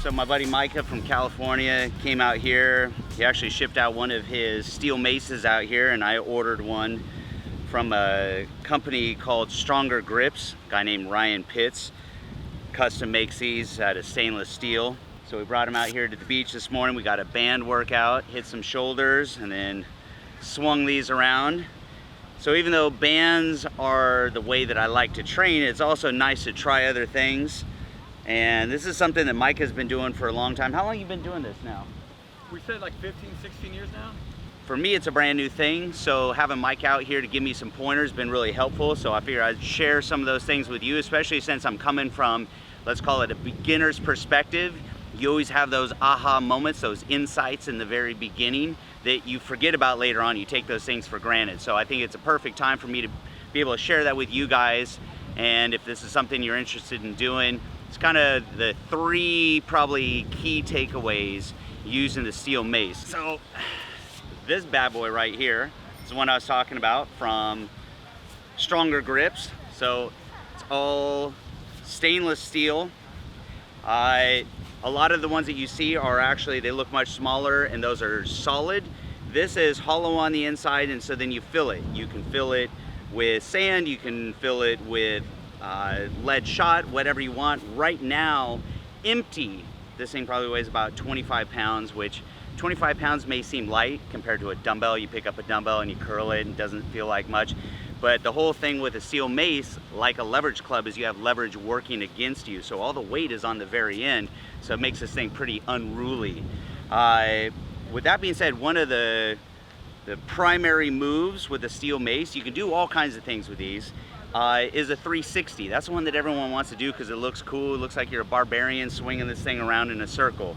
So my buddy Micah from California came out here. He actually shipped out one of his steel maces out here, and I ordered one from a company called Stronger Grips, a guy named Ryan Pitts. Custom makes these out of stainless steel. So we brought him out here to the beach this morning. We got a band workout, hit some shoulders, and then swung these around. So even though bands are the way that I like to train, it's also nice to try other things. And this is something that Mike has been doing for a long time. How long have you been doing this now? We said like 15, 16 years now. For me, it's a brand new thing. So having Mike out here to give me some pointers has been really helpful. So I figured I'd share some of those things with you, especially since I'm coming from, let's call it a beginner's perspective. You always have those aha moments, those insights in the very beginning that you forget about later on. You take those things for granted. So I think it's a perfect time for me to be able to share that with you guys. And if this is something you're interested in doing, it's kind of the three probably key takeaways using the steel mace. So this bad boy right here is the one I was talking about from Stronger Grips. So it's all stainless steel. A lot of the ones that you see are actually, they look much smaller, and those are solid. This is hollow on the inside, and so then you fill it. You can fill it with sand, you can fill it with lead shot, whatever you want. Right now, empty, this thing probably weighs about 25 pounds, which 25 pounds may seem light compared to a dumbbell. You pick up a dumbbell and you curl it and it doesn't feel like much. But the whole thing with a steel mace, like a leverage club, is you have leverage working against you. So all the weight is on the very end. So it makes this thing pretty unruly. With that being said, one of the primary moves with a steel mace, you can do all kinds of things with these, is a 360. That's the one that everyone wants to do because it looks cool. It looks like you're a barbarian swinging this thing around in a circle.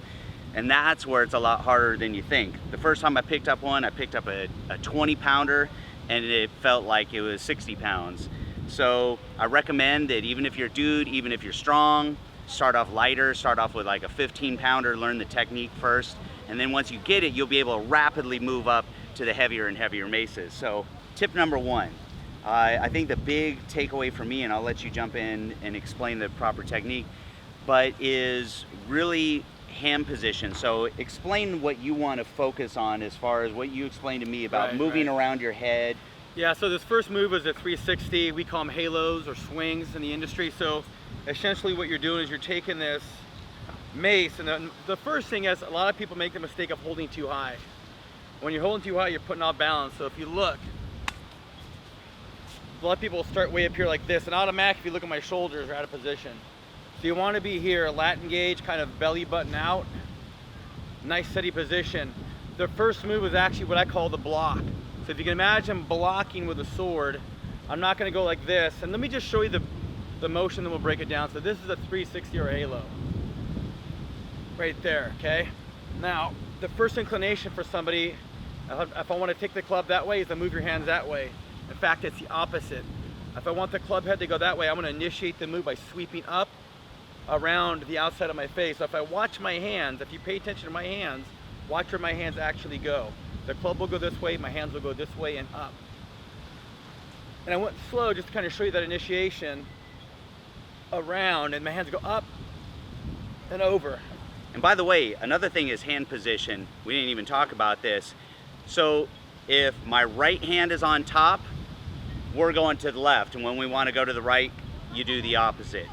And that's where it's a lot harder than you think. The first time I picked up one, I picked up a 20 pounder and it felt like it was 60 pounds. So I recommend that even if you're a dude, even if you're strong, start off lighter, start off with like a 15 pounder, learn the technique first. And then once you get it, you'll be able to rapidly move up to the heavier and heavier maces. So tip number one, I think the big takeaway for me, and I'll let you jump in and explain the proper technique, but is really hand position. So explain what you want to focus on as far as what you explained to me about moving around your head. Yeah, so this first move is a 360. We call them halos or swings in the industry. So essentially what you're doing is you're taking this mace, and the first thing is a lot of people make the mistake of holding too high. When you're holding too high, you're putting off balance. So if you look, a lot of people start way up here like this, and automatically if you look at my shoulders are out of position. So you want to be here, lat engage, kind of belly button out, nice steady position. The first move is actually what I call the block. So if you can imagine blocking with a sword, I'm not going to go like this. And let me just show you the motion, then we'll break it down. So this is a 360 or a halo. Right there, okay? Now, the first inclination for somebody, if I want to take the club that way, is to move your hands that way. In fact, it's the opposite. If I want the club head to go that way, I'm going to initiate the move by sweeping up around the outside of my face. So if I watch my hands, if you pay attention to my hands, watch where my hands actually go. The club will go this way, my hands will go this way and up. And I went slow just to kind of show you that initiation around, and my hands go up and over. And by the way, another thing is hand position. We didn't even talk about this. So if my right hand is on top, we're going to the left. And when we want to go to the right, you do the opposite.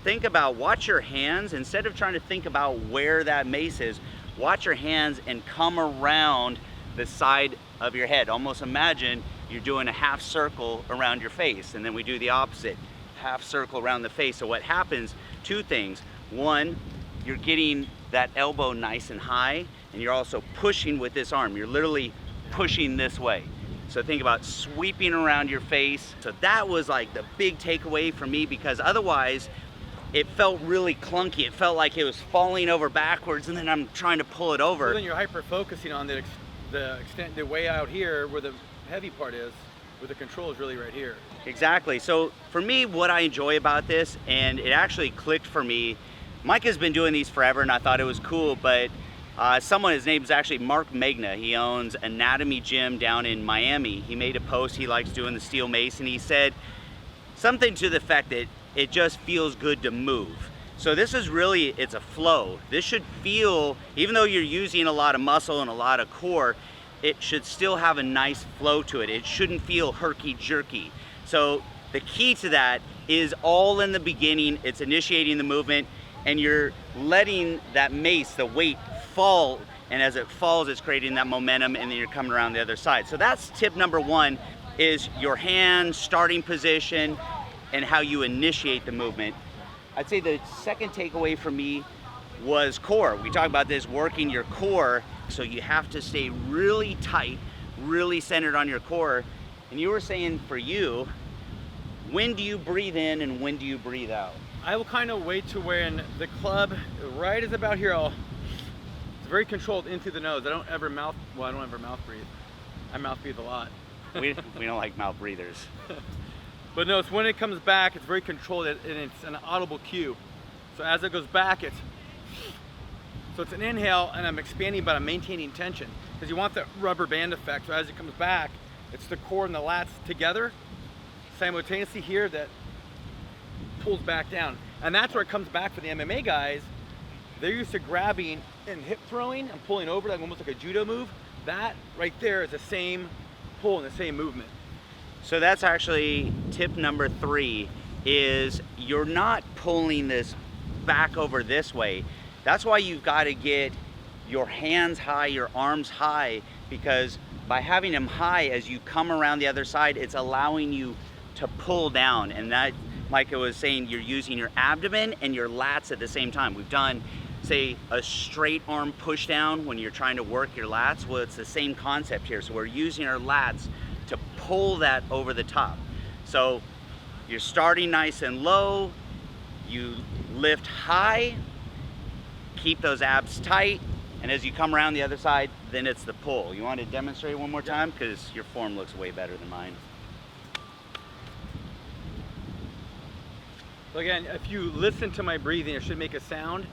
Think about, watch your hands. Instead of trying to think about where that mace is, watch your hands and come around the side of your head. Almost imagine you're doing a half circle around your face, and then we do the opposite, half circle around the face. So what happens, two things. One, you're getting that elbow nice and high, and you're also pushing with this arm. You're literally pushing this way. So think about sweeping around your face. So that was like the big takeaway for me, because otherwise it felt really clunky. It felt like it was falling over backwards, and then I'm trying to pull it over. So then you're hyper focusing on the extent, the way out here where the heavy part is, where the control is really right here. Exactly. So for me, what I enjoy about this, and it actually clicked for me, Mike has been doing these forever, and I thought it was cool, but his name is actually Mark Magna. He owns Anatomy Gym down in Miami. He made a post, he likes doing the steel mace, and he said something to the effect that it just feels good to move. So this is really, it's a flow. This should feel, even though you're using a lot of muscle and a lot of core, it should still have a nice flow to it. It shouldn't feel herky-jerky. So the key to that is all in the beginning. It's initiating the movement, and you're letting that mace, the weight, fall, and as it falls, it's creating that momentum, and then you're coming around the other side. So that's tip number one, is your hand starting position and how you initiate the movement. I'd say the second takeaway for me was core. We talk about this, working your core, so you have to stay really tight, really centered on your core. And you were saying for you, when do you breathe in and when do you breathe out? I will kind of wait to when the club right is about here. It's very controlled into the nose. I don't ever mouth breathe. I mouth breathe a lot. We don't like mouth breathers. But no, it's when it comes back, it's very controlled and it's an audible cue. So as it goes back, it's an inhale and I'm expanding but I'm maintaining tension because you want that rubber band effect. So as it comes back, it's the core and the lats together simultaneously here that pulls back down. And that's where it comes back for the MMA guys. They're used to grabbing and hip throwing and pulling over like almost like a judo move. That right there is the same pull and the same movement. So that's actually tip number 3, is you're not pulling this back over this way. That's why you've got to get your hands high, your arms high, because by having them high as you come around the other side, it's allowing you to pull down. And that, Micah was saying, you're using your abdomen and your lats at the same time. We've done, say, a straight arm push down when you're trying to work your lats. Well, it's the same concept here. So we're using our lats to pull that over the top. So you're starting nice and low, you lift high, keep those abs tight, and as you come around the other side, then it's the pull. You want to demonstrate one more time? Because your form looks way better than mine. So again, if you listen to my breathing, it should make a sound.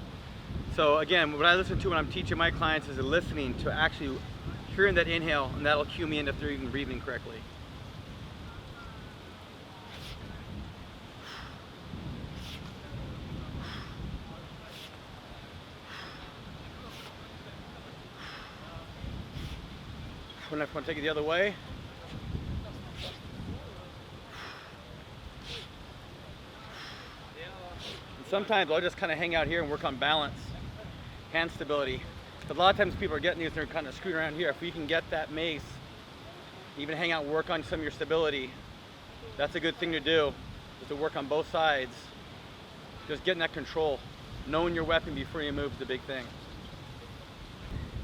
So again, what I listen to when I'm teaching my clients is listening to actually hearing that inhale, and that'll cue me in if they're even breathing correctly. When I want to take it the other way. And sometimes I'll just kind of hang out here and work on balance, hand stability. But a lot of times people are getting these and they're kind of screwing around here. If we can get that mace, even hang out and work on some of your stability, that's a good thing to do, is to work on both sides. Just getting that control. Knowing your weapon before you move is the big thing.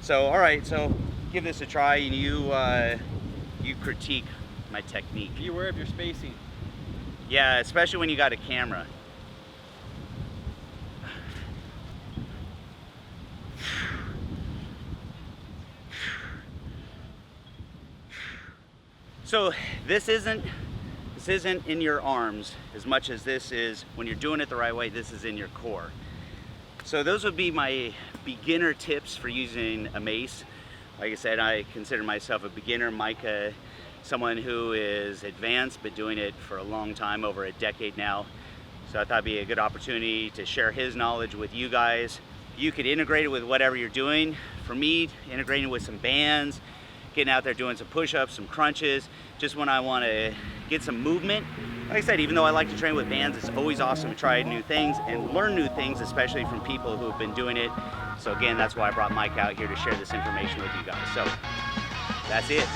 So, all right, so give this a try, and you critique my technique. Be aware of your spacing. Yeah, especially when you got a camera. So this isn't in your arms as much as this is, when you're doing it the right way, this is in your core. So those would be my beginner tips for using a mace. Like I said, I consider myself a beginner. Micah, someone who is advanced, but doing it for a long time, over a decade now. So I thought it'd be a good opportunity to share his knowledge with you guys. You could integrate it with whatever you're doing. For me, integrating with some bands, getting out there doing some push-ups, some crunches, just when I want to get some movement. Like I said, even though I like to train with bands, it's always awesome to try new things and learn new things, especially from people who have been doing it. So again, that's why I brought Mike out here to share this information with you guys. So that's it.